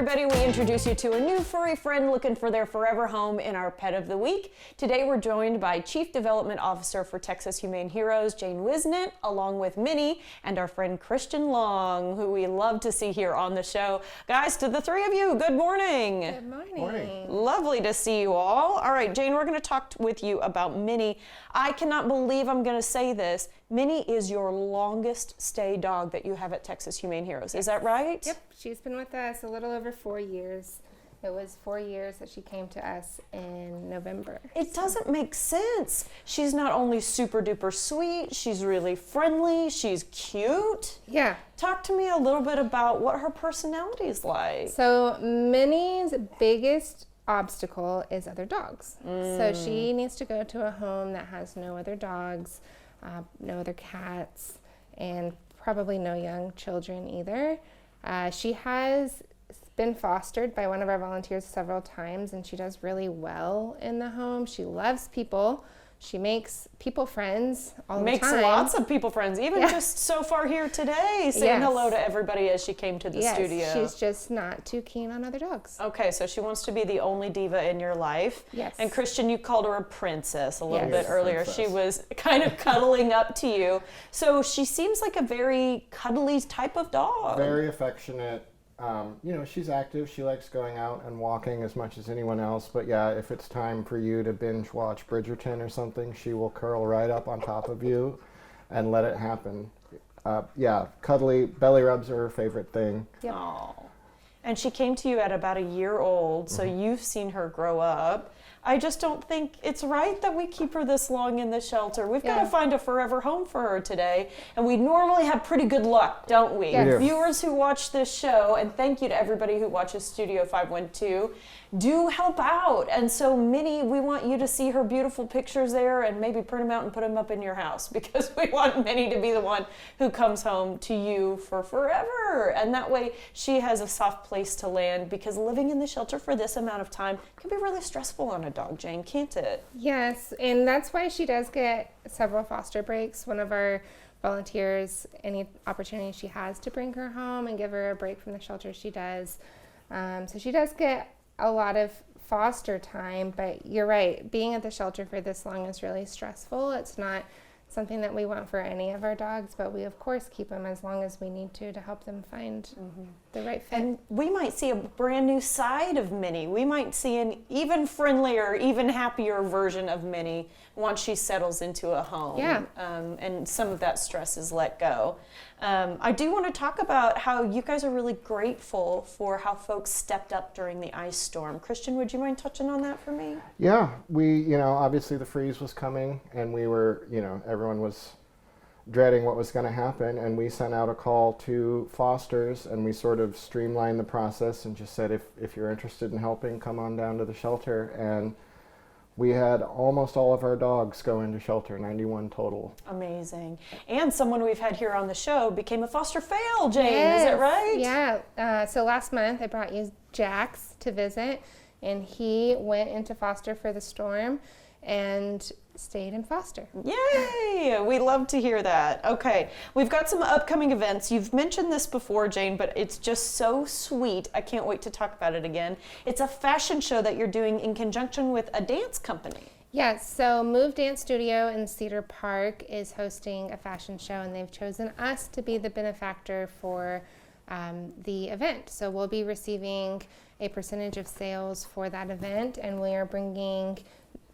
everybody. We introduce you to a new furry friend looking for their forever home in our Pet of the Week. Today we're joined by Chief Development Officer for Texas Humane Heroes, Jane Wisnett, along with Minnie and our friend Christian Long, who we love to see here on the show. Guys, to the three of you, good morning. Good morning. Lovely to see you all. All right, Jane, we're going to talk with you about Minnie. I cannot believe I'm going to say this. Minnie is your longest stay dog that you have at Texas Humane Heroes. Is that right? Yep, she's been with us a little over 4 years. It was 4 years that she came to us in November. It doesn't make sense. She's not only super duper sweet, she's really friendly, she's cute. Yeah. Talk to me a little bit about what her personality is like. So Minnie's biggest obstacle is other dogs. So she needs to go to a home that has no other dogs, no other cats, and probably no young children either. She has been fostered by one of our volunteers several times, and she does really well in the home. She loves people. She makes people friends all the time. Makes lots of people friends, even just so far here today, saying hello to everybody as she came to the studio. She's just not too keen on other dogs. Okay, so she wants to be the only diva in your life. Yes. And Christian, you called her a princess a little bit earlier. Princess. She was kind of cuddling up to you. So she seems like a very cuddly type of dog. Very affectionate. She's active. She likes going out and walking as much as anyone else. But yeah, if it's time for you to binge watch Bridgerton or something, she will curl right up on top of you and let it happen. Cuddly. Belly rubs are her favorite thing. Yep. Aww. And she came to you at about a year old, so you've seen her grow up. I just don't think it's right that we keep her this long in the shelter. We've got to find a forever home for her today. And we normally have pretty good luck, don't we? Yes. Viewers who watch this show, and thank you to everybody who watches Studio 512, do help out. And so, Minnie, we want you to see her beautiful pictures there and maybe print them out and put them up in your house, because we want Minnie to be the one who comes home to you for forever. And that way she has a soft place to land, because living in the shelter for this amount of time can be really stressful on a dog, Jane, can't it? Yes, and that's why she does get several foster breaks. One of our volunteers, any opportunity she has to bring her home and give her a break from the shelter, she does. So she does get a lot of foster time, but you're right, being at the shelter for this long is really stressful. It's not something that we want for any of our dogs, but we of course keep them as long as we need to help them find the right fit. And we might see a brand new side of Minnie. We might see an even friendlier, even happier version of Minnie once she settles into a home. Yeah. And some of that stress is let go. I do want to talk about how you guys are really grateful for how folks stepped up during the ice storm. Christian, would you mind touching on that for me? Yeah, we, obviously the freeze was coming, and we were, everyone was dreading what was going to happen, and we sent out a call to fosters, and we sort of streamlined the process and just said, if you're interested in helping, come on down to the shelter. And we had almost all of our dogs go into shelter, 91 total. Amazing. And someone we've had here on the show became a foster fail, Jane, is that right? Yeah, so last month I brought you Jax to visit, and he went into foster for the storm and stayed in foster. Yay! We love to hear that. Okay, we've got some upcoming events. You've mentioned this before, Jane, but it's just so sweet. I can't wait to talk about it again. It's a fashion show that you're doing in conjunction with a dance company. Yes, so Move Dance Studio in Cedar Park is hosting a fashion show, and they've chosen us to be the benefactor for the event. So we'll be receiving a percentage of sales for that event, and we are bringing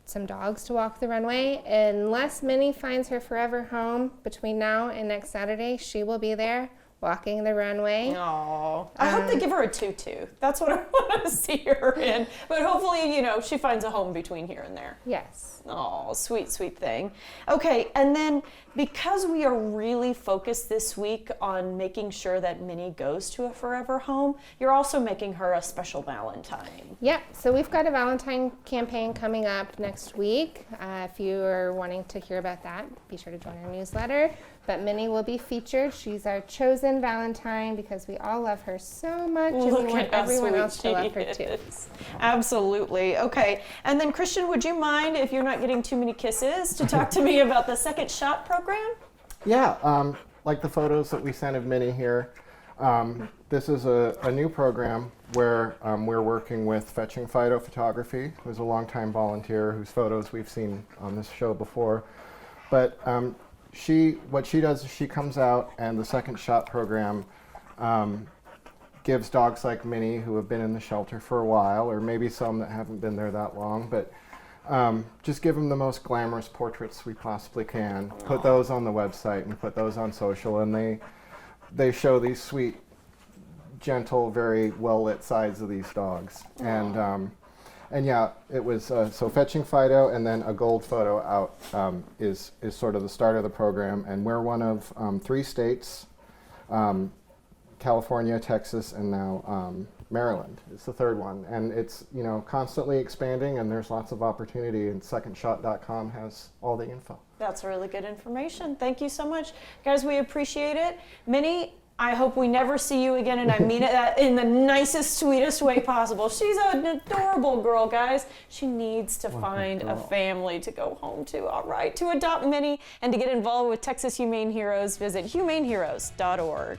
some dogs to walk the runway. Unless Minnie finds her forever home between now and next Saturday, she will be there walking the runway. Oh, I hope they give her a tutu. That's what I want to see her in. But hopefully, she finds a home between here and there. Yes. Oh, sweet, sweet thing. Okay, and then because we are really focused this week on making sure that Minnie goes to a forever home, you're also making her a special Valentine. Yeah, so we've got a Valentine campaign coming up next week. If you are wanting to hear about that, be sure to join our newsletter. But Minnie will be featured. She's our chosen Valentine because we all love her so much, and we want everyone else to love her too. Absolutely. Okay, and then Christian, would you mind, if you're not getting too many kisses, to talk to me about the Second Shot program? Yeah, like the photos that we sent of Minnie here. This is a new program where we're working with Fetching Fido Photography, who's a longtime volunteer whose photos we've seen on this show before. But what she does is she comes out, and the Second Shot program gives dogs like Minnie, who have been in the shelter for a while, or maybe some that haven't been there that long, but just give them the most glamorous portraits we possibly can. Put those on the website and put those on social, and they show these sweet, gentle, very well-lit sides of these dogs. And yeah, it was so Fetching Fido, and then a gold photo out is sort of the start of the program, and we're one of 3 states. California, Texas, and now Maryland. It's the 3rd one, and it's constantly expanding, and there's lots of opportunity. And secondshot.com has all the info. That's really good information. Thank you so much, guys. We appreciate it. Minnie, I hope we never see you again, and I mean it in the nicest, sweetest way possible. She's an adorable girl, guys. She needs to find a family to go home to. All right, to adopt Minnie and to get involved with Texas Humane Heroes, visit humaneheroes.org.